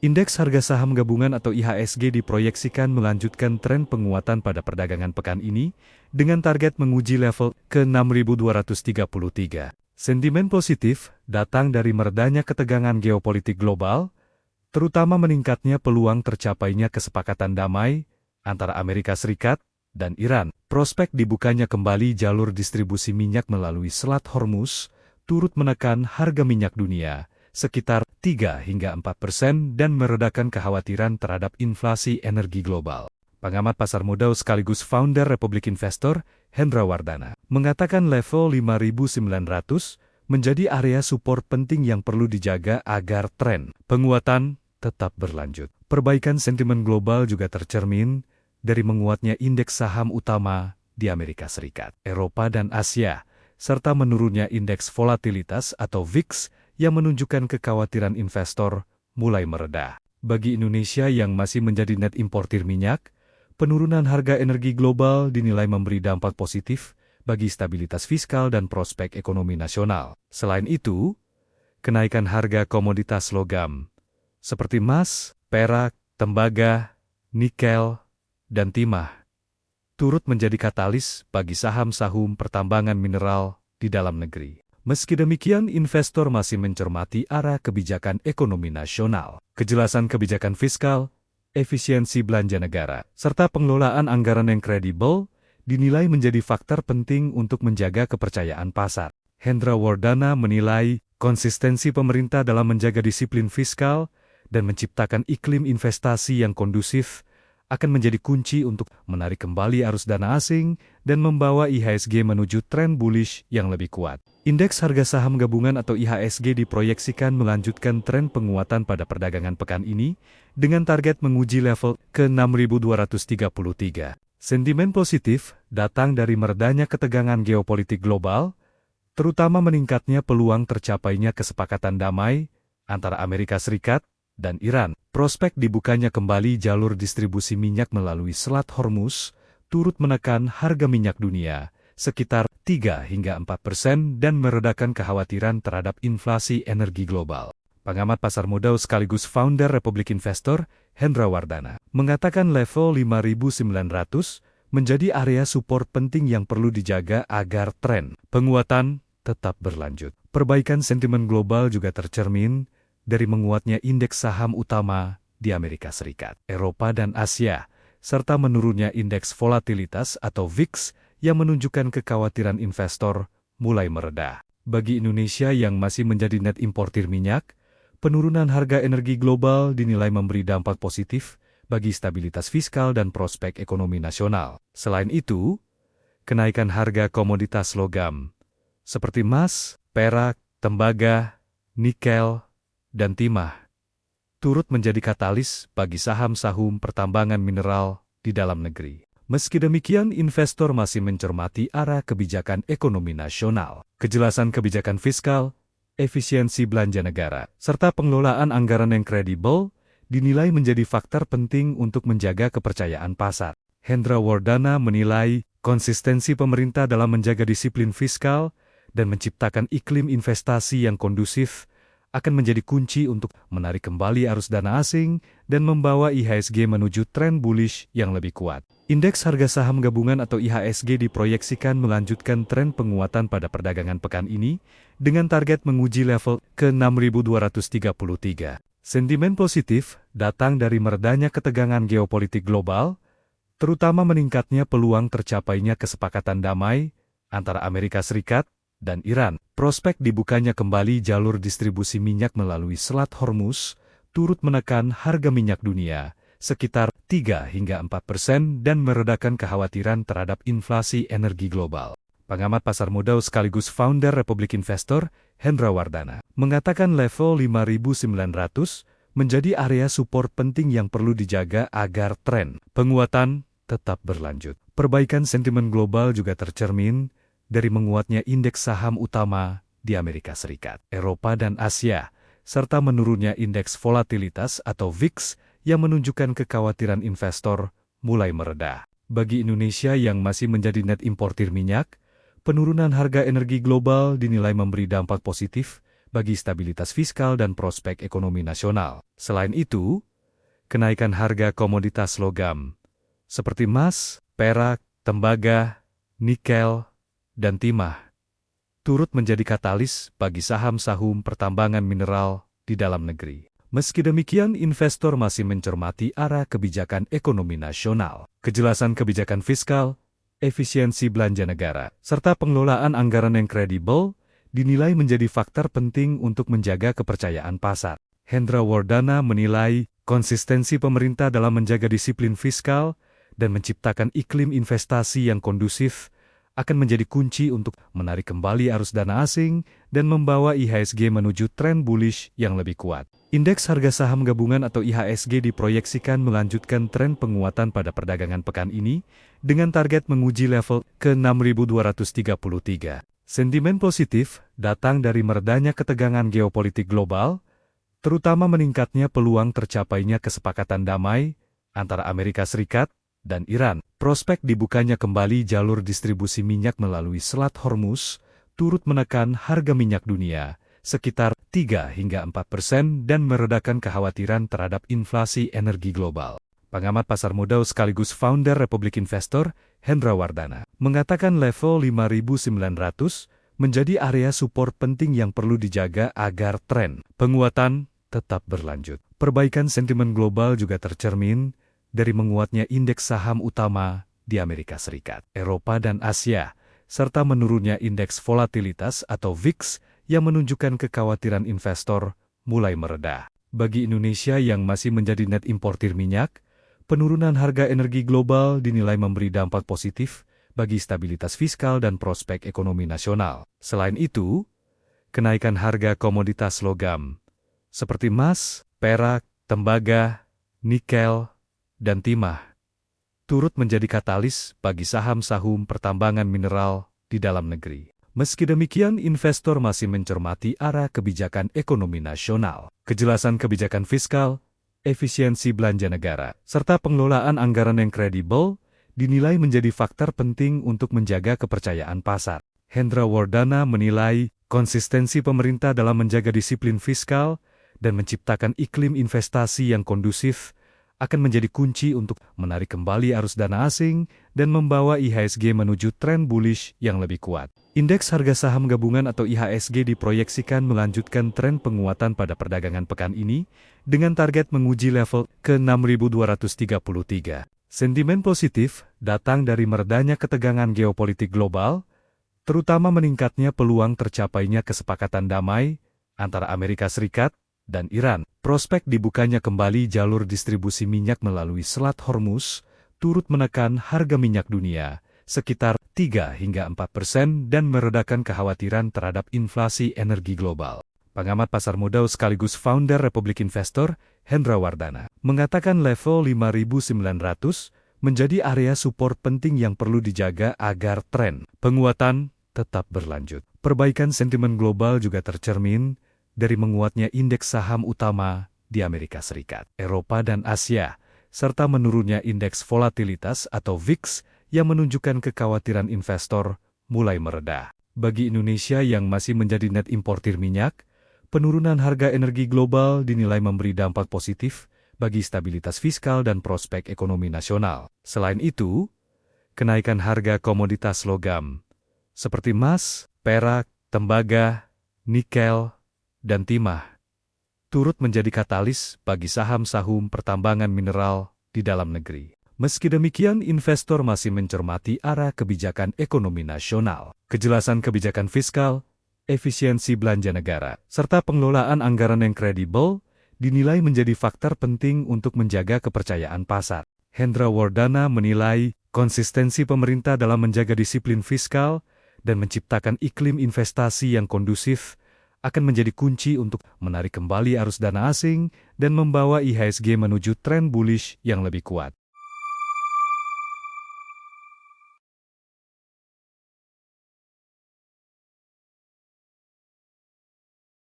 Indeks harga saham gabungan atau IHSG diproyeksikan melanjutkan tren penguatan pada perdagangan pekan ini, dengan target menguji level ke-6.233. Sentimen positif datang dari meredanya ketegangan geopolitik global, terutama meningkatnya peluang tercapainya kesepakatan damai antara Amerika Serikat dan Iran. Prospek dibukanya kembali jalur distribusi minyak melalui Selat Hormuz, turut menekan harga minyak dunia sekitar 3-4% dan meredakan kekhawatiran terhadap inflasi energi global. Pengamat pasar modal sekaligus founder Republik Investor, Hendra Wardana, mengatakan level 5.900 menjadi area support penting yang perlu dijaga agar tren penguatan tetap berlanjut. Perbaikan sentimen global juga tercermin dari menguatnya indeks saham utama di Amerika Serikat, Eropa dan Asia, serta menurunnya indeks volatilitas atau VIX yang menunjukkan kekhawatiran investor mulai mereda. Bagi Indonesia yang masih menjadi net importir minyak, penurunan harga energi global dinilai memberi dampak positif bagi stabilitas fiskal dan prospek ekonomi nasional. Selain itu, kenaikan harga komoditas logam seperti emas, perak, tembaga, nikel, dan timah turut menjadi katalis bagi saham-saham pertambangan mineral di dalam negeri. Meski demikian, investor masih mencermati arah kebijakan ekonomi nasional, kejelasan kebijakan fiskal, efisiensi belanja negara, serta pengelolaan anggaran yang kredibel dinilai menjadi faktor penting untuk menjaga kepercayaan pasar. Hendra Wardana menilai konsistensi pemerintah dalam menjaga disiplin fiskal dan menciptakan iklim investasi yang kondusif akan menjadi kunci untuk menarik kembali arus dana asing dan membawa IHSG menuju tren bullish yang lebih kuat. Indeks harga saham gabungan atau IHSG diproyeksikan melanjutkan tren penguatan pada perdagangan pekan ini dengan target menguji level ke-6.233. Sentimen positif datang dari meredanya ketegangan geopolitik global, terutama meningkatnya peluang tercapainya kesepakatan damai antara Amerika Serikat dan Iran. Prospek dibukanya kembali jalur distribusi minyak melalui Selat Hormuz turut menekan harga minyak dunia sekitar 3-4% dan meredakan kekhawatiran terhadap inflasi energi global. Pengamat pasar modal sekaligus founder Republik Investor, Hendra Wardana, mengatakan level 5.900 menjadi area support penting yang perlu dijaga agar tren penguatan tetap berlanjut. Perbaikan sentimen global juga tercermin dari menguatnya indeks saham utama di Amerika Serikat, Eropa dan Asia, serta menurunnya indeks volatilitas atau VIX yang menunjukkan kekhawatiran investor mulai mereda. Bagi Indonesia yang masih menjadi net importir minyak, penurunan harga energi global dinilai memberi dampak positif bagi stabilitas fiskal dan prospek ekonomi nasional. Selain itu, kenaikan harga komoditas logam seperti emas, perak, tembaga, nikel, dan timah turut menjadi katalis bagi saham-saham pertambangan mineral di dalam negeri. Meski demikian, investor masih mencermati arah kebijakan ekonomi nasional, kejelasan kebijakan fiskal, efisiensi belanja negara, serta pengelolaan anggaran yang kredibel dinilai menjadi faktor penting untuk menjaga kepercayaan pasar. Hendra Wardana menilai konsistensi pemerintah dalam menjaga disiplin fiskal dan menciptakan iklim investasi yang kondusif akan menjadi kunci untuk menarik kembali arus dana asing dan membawa IHSG menuju tren bullish yang lebih kuat. Indeks harga saham gabungan atau IHSG diproyeksikan melanjutkan tren penguatan pada perdagangan pekan ini dengan target menguji level ke-6.233. Sentimen positif datang dari meredanya ketegangan geopolitik global, terutama meningkatnya peluang tercapainya kesepakatan damai antara Amerika Serikat dan Iran. Prospek dibukanya kembali jalur distribusi minyak melalui Selat Hormuz turut menekan harga minyak dunia sekitar 3-4% dan meredakan kekhawatiran terhadap inflasi energi global. Pengamat pasar modal sekaligus founder Republik Investor, Hendra Wardana, mengatakan level 5.900 menjadi area support penting yang perlu dijaga agar tren penguatan tetap berlanjut. Perbaikan sentimen global juga tercermin dari menguatnya indeks saham utama di Amerika Serikat, Eropa dan Asia, serta menurunnya indeks volatilitas atau VIX yang menunjukkan kekhawatiran investor mulai mereda. Bagi Indonesia yang masih menjadi net importir minyak, penurunan harga energi global dinilai memberi dampak positif bagi stabilitas fiskal dan prospek ekonomi nasional. Selain itu, kenaikan harga komoditas logam seperti emas, perak, tembaga, nikel, dan timah turut menjadi katalis bagi saham-saham pertambangan mineral di dalam negeri. Meski demikian, investor masih mencermati arah kebijakan ekonomi nasional, kejelasan kebijakan fiskal, efisiensi belanja negara, serta pengelolaan anggaran yang kredibel dinilai menjadi faktor penting untuk menjaga kepercayaan pasar. Hendra Wardana menilai konsistensi pemerintah dalam menjaga disiplin fiskal dan menciptakan iklim investasi yang kondusif akan menjadi kunci untuk menarik kembali arus dana asing dan membawa IHSG menuju tren bullish yang lebih kuat. Indeks harga saham gabungan atau IHSG diproyeksikan melanjutkan tren penguatan pada perdagangan pekan ini dengan target menguji level ke 6.233. Sentimen positif datang dari meredanya ketegangan geopolitik global, terutama meningkatnya peluang tercapainya kesepakatan damai antara Amerika Serikat dan Iran. Prospek dibukanya kembali jalur distribusi minyak melalui Selat Hormuz turut menekan harga minyak dunia sekitar 3-4% dan meredakan kekhawatiran terhadap inflasi energi global. Pengamat pasar modal sekaligus founder Republik Investor, Hendra Wardana, mengatakan level 5.900 menjadi area support penting yang perlu dijaga agar tren penguatan tetap berlanjut. Perbaikan sentimen global juga tercermin dari menguatnya indeks saham utama di Amerika Serikat, Eropa dan Asia, serta menurunnya indeks volatilitas atau VIX yang menunjukkan kekhawatiran investor mulai mereda. Bagi Indonesia yang masih menjadi net importir minyak, penurunan harga energi global dinilai memberi dampak positif bagi stabilitas fiskal dan prospek ekonomi nasional. Selain itu, kenaikan harga komoditas logam seperti emas, perak, tembaga, nikel, dan timah turut menjadi katalis bagi saham-saham pertambangan mineral di dalam negeri. Meski demikian, investor masih mencermati arah kebijakan ekonomi nasional, kejelasan kebijakan fiskal, efisiensi belanja negara, serta pengelolaan anggaran yang kredibel dinilai menjadi faktor penting untuk menjaga kepercayaan pasar. Hendra Wardana menilai konsistensi pemerintah dalam menjaga disiplin fiskal dan menciptakan iklim investasi yang kondusif akan menjadi kunci untuk menarik kembali arus dana asing dan membawa IHSG menuju tren bullish yang lebih kuat. Indeks harga saham gabungan atau IHSG diproyeksikan melanjutkan tren penguatan pada perdagangan pekan ini dengan target menguji level ke 6.233. Sentimen positif datang dari meredanya ketegangan geopolitik global, terutama meningkatnya peluang tercapainya kesepakatan damai antara Amerika Serikat dan Iran. Prospek dibukanya kembali jalur distribusi minyak melalui Selat Hormuz turut menekan harga minyak dunia sekitar 3-4% dan meredakan kekhawatiran terhadap inflasi energi global. Pengamat pasar modal sekaligus founder Republik Investor, Hendra Wardana, mengatakan level 5.900 menjadi area support penting yang perlu dijaga agar tren penguatan tetap berlanjut. Perbaikan sentimen global juga tercermin dari menguatnya indeks saham utama di Amerika Serikat, Eropa dan Asia, serta menurunnya indeks volatilitas atau VIX yang menunjukkan kekhawatiran investor mulai mereda. Bagi Indonesia yang masih menjadi net importir minyak, penurunan harga energi global dinilai memberi dampak positif bagi stabilitas fiskal dan prospek ekonomi nasional. Selain itu, kenaikan harga komoditas logam seperti emas, perak, tembaga, nikel, dan timah turut menjadi katalis bagi saham-saham pertambangan mineral di dalam negeri. Meski demikian, investor masih mencermati arah kebijakan ekonomi nasional, kejelasan kebijakan fiskal, efisiensi belanja negara, serta pengelolaan anggaran yang kredibel dinilai menjadi faktor penting untuk menjaga kepercayaan pasar. Hendra Wardana menilai konsistensi pemerintah dalam menjaga disiplin fiskal dan menciptakan iklim investasi yang kondusif akan menjadi kunci untuk menarik kembali arus dana asing dan membawa IHSG menuju tren bullish yang lebih kuat.